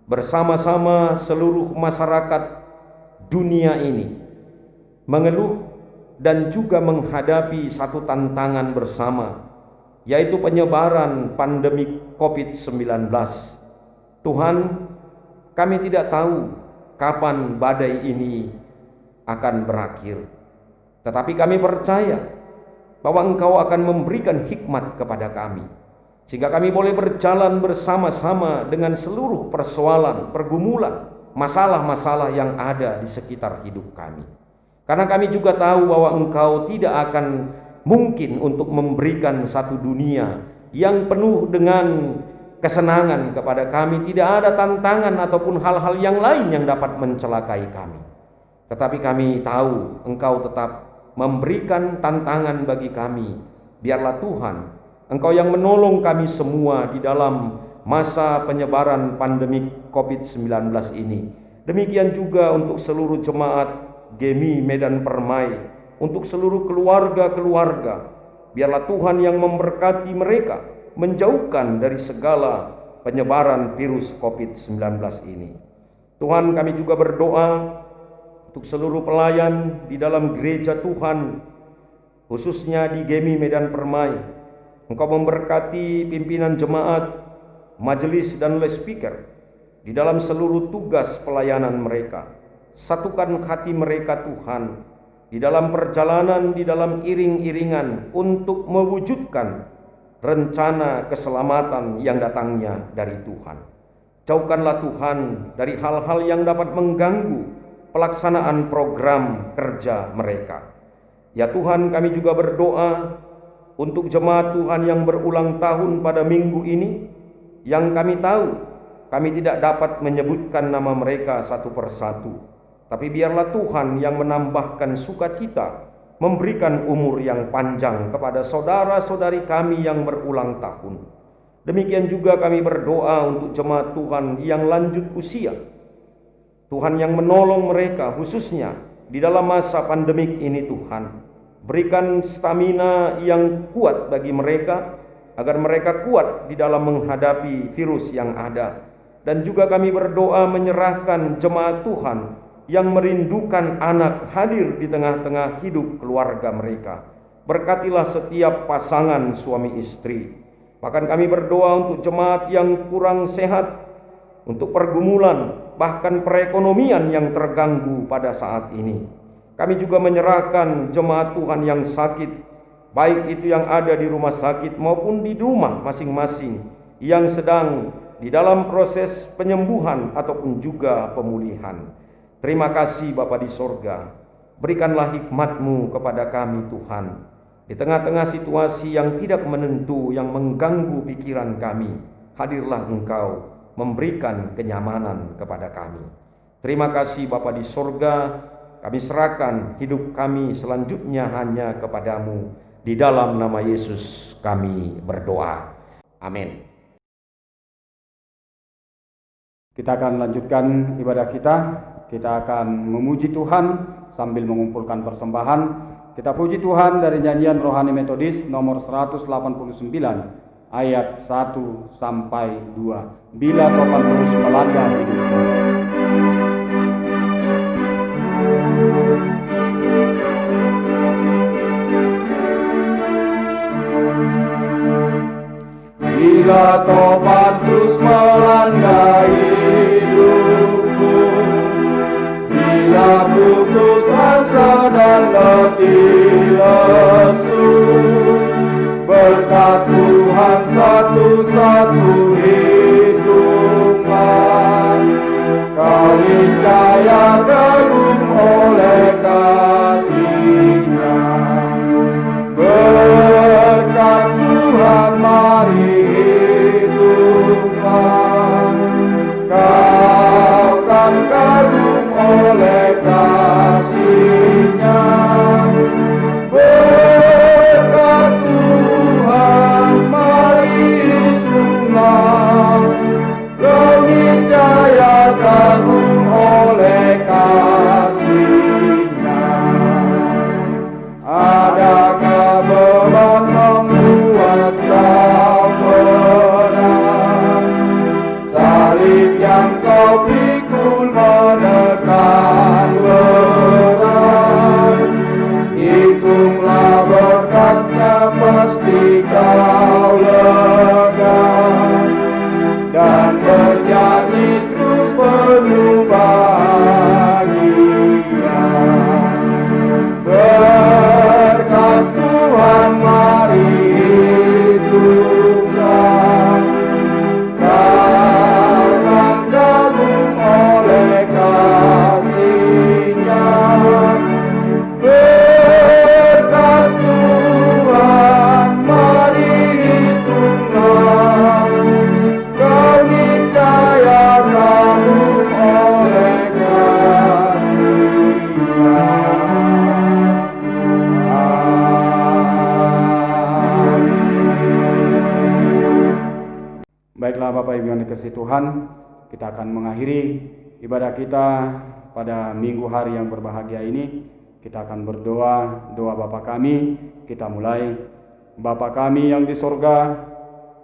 Bersama-sama seluruh masyarakat dunia ini mengeluh dan juga menghadapi satu tantangan bersama, yaitu penyebaran pandemi COVID-19. Tuhan, kami tidak tahu kapan badai ini akan berakhir, tetapi kami percaya bahwa Engkau akan memberikan hikmat kepada kami, sehingga kami boleh berjalan bersama-sama dengan seluruh persoalan, pergumulan, masalah-masalah yang ada di sekitar hidup kami. Karena kami juga tahu bahwa Engkau tidak akan mungkin untuk memberikan satu dunia yang penuh dengan kesenangan kepada kami. Tidak ada tantangan ataupun hal-hal yang lain yang dapat mencelakai kami. Tetapi kami tahu Engkau tetap memberikan tantangan bagi kami. Biarlah Tuhan, Engkau yang menolong kami semua di dalam masa penyebaran pandemi COVID-19 ini. Demikian juga untuk seluruh jemaat GEMI Medan Permai, untuk seluruh keluarga-keluarga. Biarlah Tuhan yang memberkati mereka, menjauhkan dari segala penyebaran virus COVID-19 ini. Tuhan, kami juga berdoa untuk seluruh pelayan di dalam gereja Tuhan, khususnya di GEMI Medan Permai. Engkau memberkati pimpinan jemaat, majelis dan oleh speaker di dalam seluruh tugas pelayanan mereka. Satukan hati mereka Tuhan, di dalam perjalanan, di dalam iring-iringan untuk mewujudkan rencana keselamatan yang datangnya dari Tuhan. Jauhkanlah Tuhan dari hal-hal yang dapat mengganggu pelaksanaan program kerja mereka. Ya Tuhan, kami juga berdoa untuk jemaat Tuhan yang berulang tahun pada minggu ini, yang kami tahu kami tidak dapat menyebutkan nama mereka satu persatu. Tapi biarlah Tuhan yang menambahkan sukacita, memberikan umur yang panjang kepada saudara-saudari kami yang berulang tahun. Demikian juga kami berdoa untuk jemaat Tuhan yang lanjut usia. Tuhan yang menolong mereka khususnya di dalam masa pandemik ini Tuhan. Berikan stamina yang kuat bagi mereka, agar mereka kuat di dalam menghadapi virus yang ada. Dan juga kami berdoa menyerahkan jemaat Tuhan yang merindukan anak hadir di tengah-tengah hidup keluarga mereka. Berkatilah setiap pasangan suami istri. Bahkan kami berdoa untuk jemaat yang kurang sehat, untuk pergumulan, bahkan perekonomian yang terganggu pada saat ini. Kami juga menyerahkan jemaat Tuhan yang sakit, baik itu yang ada di rumah sakit maupun di rumah masing-masing, yang sedang di dalam proses penyembuhan ataupun juga pemulihan. Terima kasih Bapa di sorga, berikanlah hikmat-Mu kepada kami Tuhan. Di tengah-tengah situasi yang tidak menentu, yang mengganggu pikiran kami, hadirlah Engkau memberikan kenyamanan kepada kami. Terima kasih Bapa di sorga, kami serahkan hidup kami selanjutnya hanya kepadamu. Di dalam nama Yesus kami berdoa. Amin. Kita akan lanjutkan ibadah kita. Kita akan memuji Tuhan sambil mengumpulkan persembahan. Kita puji Tuhan dari nyanyian Rohani Metodis nomor 189 ayat 1 sampai 2. Bila Topan terus melanda hidupku. Bila topan terus melanda hidupku, bila putus asa dan letih lesu, berkat-Mu dengan dikasih Tuhan, kita akan mengakhiri ibadah kita pada minggu hari yang berbahagia ini. Kita akan berdoa, doa Bapa kami. Kita mulai. Bapa kami yang di sorga,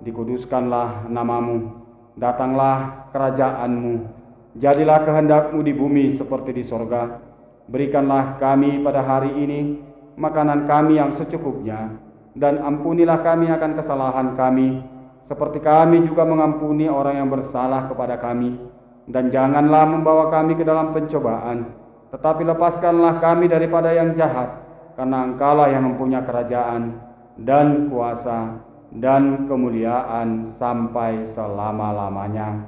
dikuduskanlah namamu, datanglah kerajaanmu, jadilah kehendak-Mu di bumi seperti di sorga. Berikanlah kami pada hari ini makanan kami yang secukupnya, dan ampunilah kami akan kesalahan kami, seperti kami juga mengampuni orang yang bersalah kepada kami. Dan janganlah membawa kami ke dalam pencobaan, tetapi lepaskanlah kami daripada yang jahat, karena Engkaulah yang mempunyai kerajaan dan kuasa dan kemuliaan sampai selama-lamanya.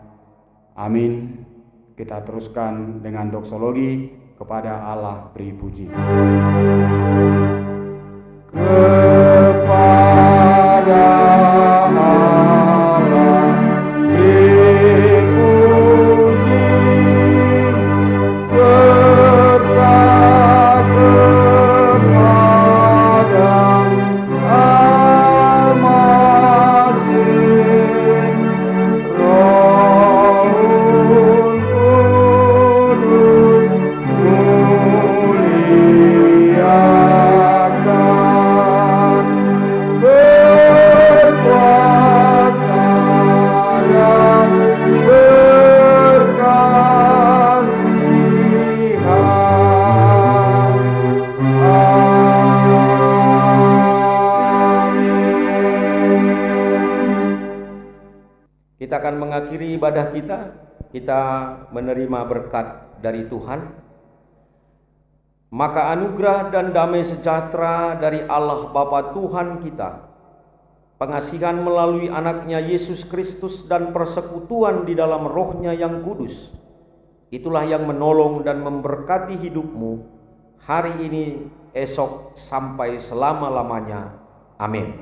Amin. Kita teruskan dengan doksologi kepada Allah beri puji. Kepada Allah beri puji, serta kepada Al-Masih, Rohul Kudus muliakan, berkuasa dan berkasihan. Kita akan mengakhiri ibadah kita. Kita menerima berkat dari Tuhan. Maka anugerah dan damai sejahtera dari Allah Bapa Tuhan kita, pengasihan melalui anaknya Yesus Kristus, dan persekutuan di dalam rohnya yang kudus, itulah yang menolong dan memberkati hidupmu hari ini, esok, sampai selama-lamanya. Amin.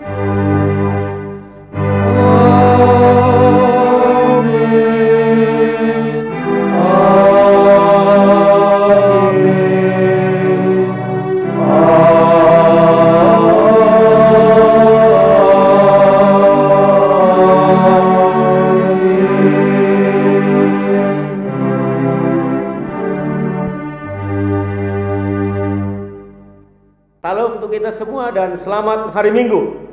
Salam untuk kita semua dan selamat hari Minggu.